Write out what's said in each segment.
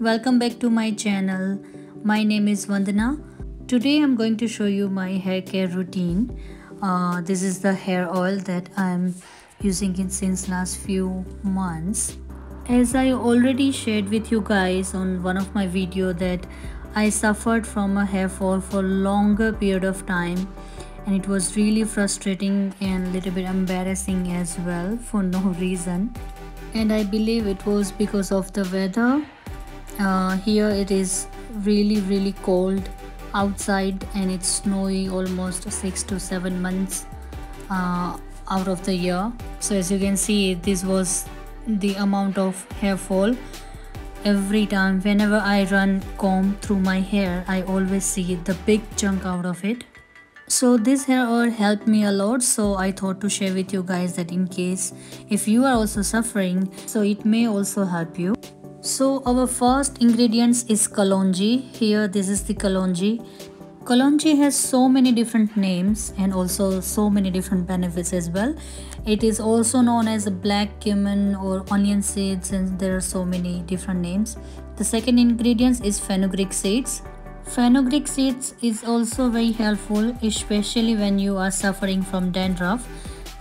welcome back to my channel. My name is Vandana. Today I'm going to show you my hair care routine. This is the hair oil that I'm using it since last few months. As I already shared with you guys on one of my video that I suffered from a hair fall for longer period of time, and it was really frustrating and a little bit embarrassing as well for no reason. And I believe it was because of the weather. Here it is really cold outside and it's snowy almost 6 to 7 months out of the year. So as you can see, this was the amount of hair fall. Every time whenever I run comb through my hair, I always see the big chunk out of it. So this hair oil helped me a lot, so I thought to share with you guys that in case if you are also suffering, so it may also help you. So our first ingredients is kalonji. Here this is the kalonji. Kalonji has so many different names and also so many different benefits as well. It is also known as black cumin or onion seeds, and there are so many different names. The second ingredient is fenugreek seeds. Fenugreek seeds is also very helpful, especially when you are suffering from dandruff.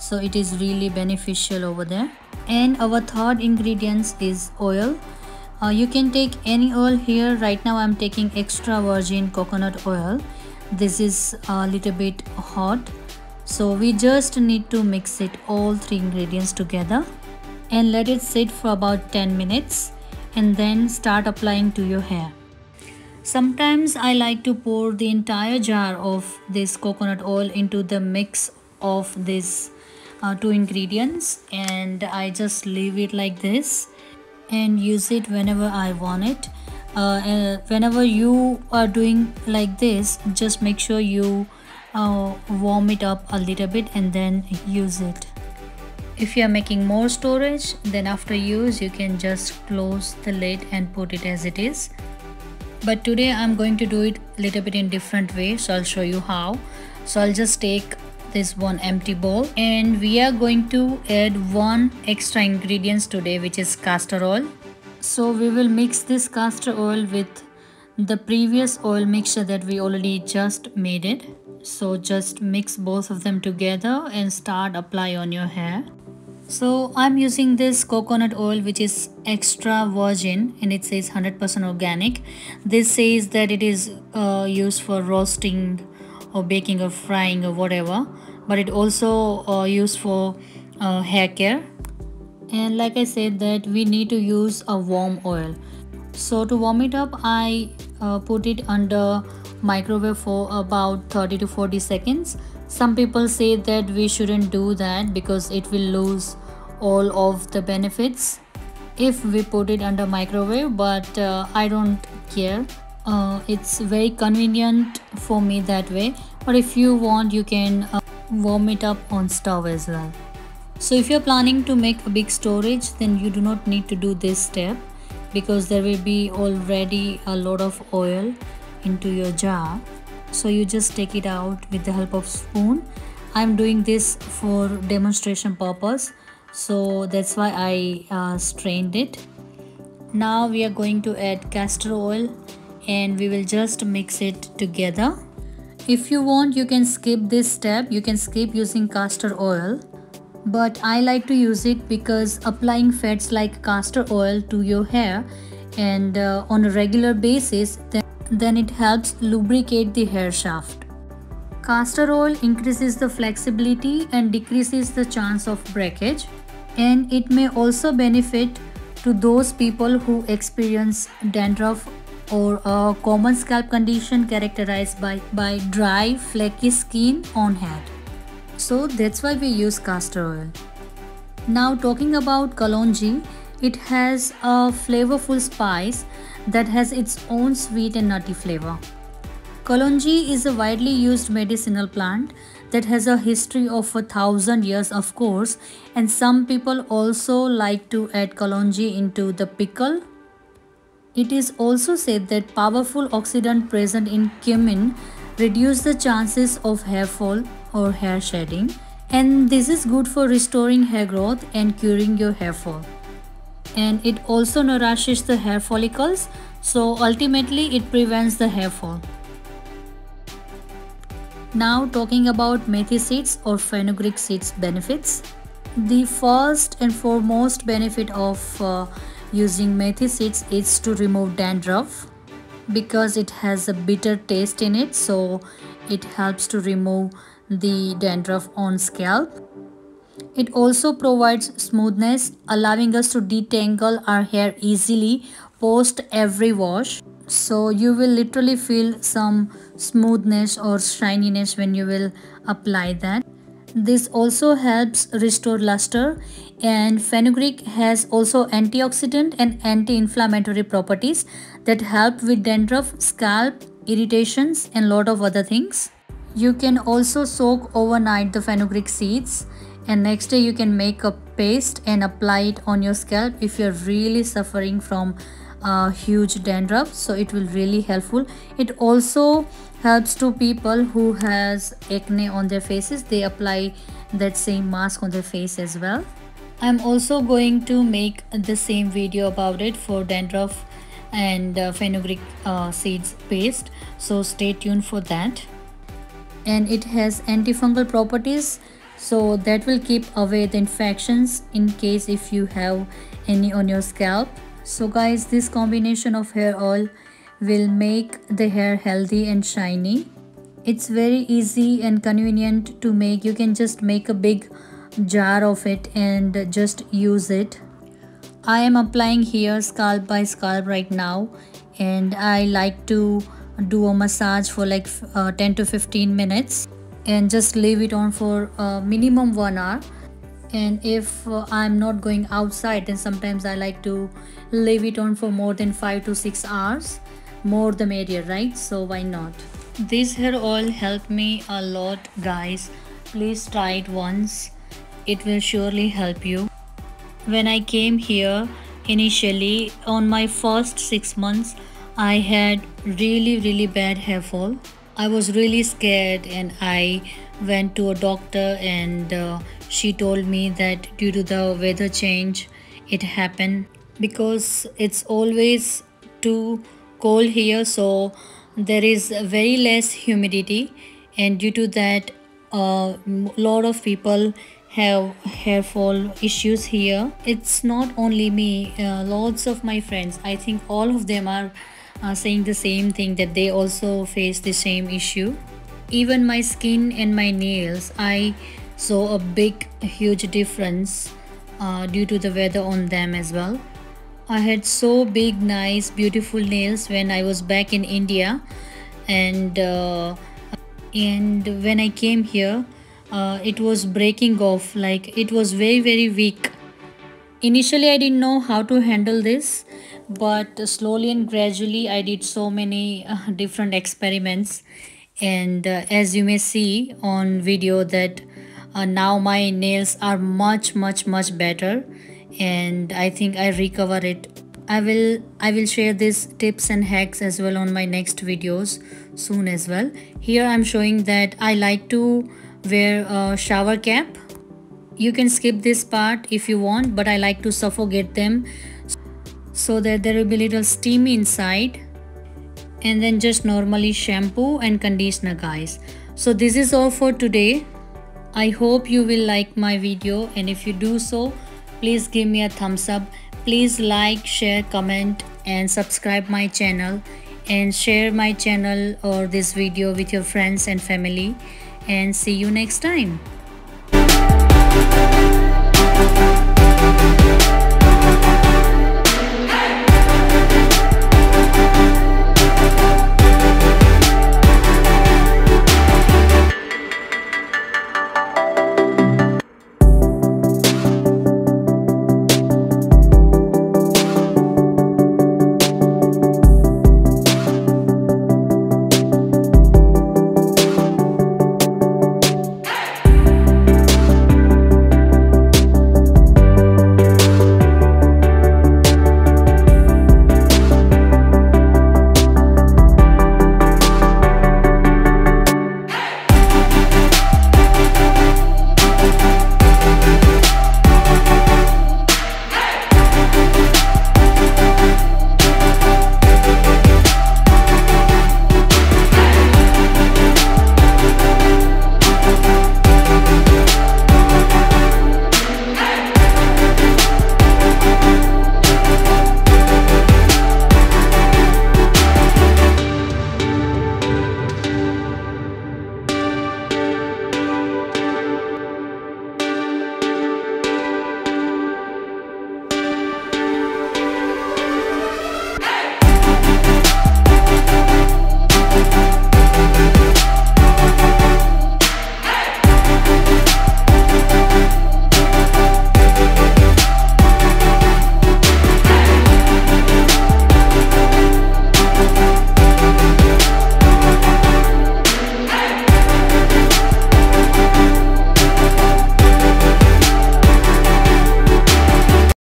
So it is really beneficial over there. And our third ingredient is oil. You can take any oil here. Right now I'm taking extra virgin coconut oil. This is a little bit hot, so we just need to mix it all three ingredients together and let it sit for about 10 minutes and then start applying to your hair. Sometimes I like to pour the entire jar of this coconut oil into the mix of these two ingredients, and I just leave it like this and use it whenever I want it. Whenever you are doing like this, just make sure you warm it up a little bit and then use it. If you are making more storage, then after use you can just close the lid and put it as it is. But today I'm going to do it a little bit in different way, so I'll show you how. So I'll just take this one empty bowl and we are going to add one extra ingredients today, which is castor oil. So we will mix this castor oil with the previous oil mixture that we already just made it. So just mix both of them together and start apply on your hair. So I'm using this coconut oil which is extra virgin and it says 100% organic. This says that it is used for roasting or baking or frying or whatever, but it also used for hair care. And like I said that we need to use a warm oil. So to warm it up, I put it under microwave for about 30 to 40 seconds. Some people say that we shouldn't do that because it will lose all of the benefits if we put it under microwave, but I don't care. It's very convenient for me that way, but if you want you can warm it up on stove as well. So if you're planning to make a big storage, then you do not need to do this step because there will be already a lot of oil into your jar. So you just take it out with the help of spoon. I'm doing this for demonstration purpose, so that's why I strained it. Now we are going to add castor oil and we will just mix it together. If you want, you can skip this step. You can skip using castor oil, but I like to use it because applying fats like castor oil to your hair and on a regular basis, then it helps lubricate the hair shaft. Castor oil increases the flexibility and decreases the chance of breakage, and it may also benefit to those people who experience dandruff or a common scalp condition characterized by dry, flaky skin on head. So that's why we use castor oil. Now talking about kalonji, it has a flavorful spice that has its own sweet and nutty flavor. Kalonji is a widely used medicinal plant that has a history of 1,000 years, of course, and some people also like to add kalonji into the pickle. It is also said that powerful oxidant present in cumin reduce the chances of hair fall or hair shedding, and this is good for restoring hair growth and curing your hair fall. And it also nourishes the hair follicles, So ultimately it prevents the hair fall. Now talking about methi seeds or fenugreek seeds benefits. The first and foremost benefit of using methi seeds is to remove dandruff, because it has a bitter taste in it, so it helps to remove the dandruff on scalp. It also provides smoothness, allowing us to detangle our hair easily post every wash. So you will literally feel some smoothness or shininess when you will apply that. This also helps restore luster, and fenugreek has also antioxidant and anti-inflammatory properties that help with dandruff, scalp irritations and lot of other things. You can also soak overnight the fenugreek seeds, and next day you can make a paste and apply it on your scalp if you're really suffering from huge dandruff. So it will really helpful. It also helps to people who has acne on their faces. They apply that same mask on their face as well. I'm also going to make the same video about it for dandruff and fenugreek seeds paste, so stay tuned for that. And it has antifungal properties, so that will keep away the infections in case if you have any on your scalp. So guys, this combination of hair oil will make the hair healthy and shiny. It's very easy and convenient to make. You can just make a big jar of it and just use it. I am applying here scalp by scalp right now, and I like to do a massage for like 10 to 15 minutes and just leave it on for minimum 1 hour. And if I'm not going outside, then sometimes I like to leave it on for more than 5 to 6 hours. More the merrier, right? So why not? This hair oil helped me a lot, guys. Please try it once. It will surely help you. When I came here initially, on my first 6 months, I had really bad hair fall. I was really scared, and I went to a doctor, and she told me that due to the weather change it happened, because it's always too cold here, so there is very less humidity, and due to that a lot of people have hair fall issues here. It's not only me, lots of my friends, I think all of them are saying the same thing, that they also face the same issue. Even my skin and my nails, I saw a huge difference due to the weather on them as well. I had so big, nice, beautiful nails when I was back in India, and when I came here, it was breaking off, like it was very weak. Initially I didn't know how to handle this, but slowly and gradually I did so many different experiments, and as you may see on video that now my nails are much better, and I think I recover it. I will share these tips and hacks as well on my next videos soon as well. Here I'm showing that I like to wear a shower cap. You can skip this part if you want, but I like to suffocate them so that there will be little steam inside, and then just normally shampoo and conditioner, guys. So this is all for today. I hope you will like my video, and if you do so, please give me a thumbs up. Please like, share, comment and subscribe my channel, and share my channel or this video with your friends and family, and see you next time.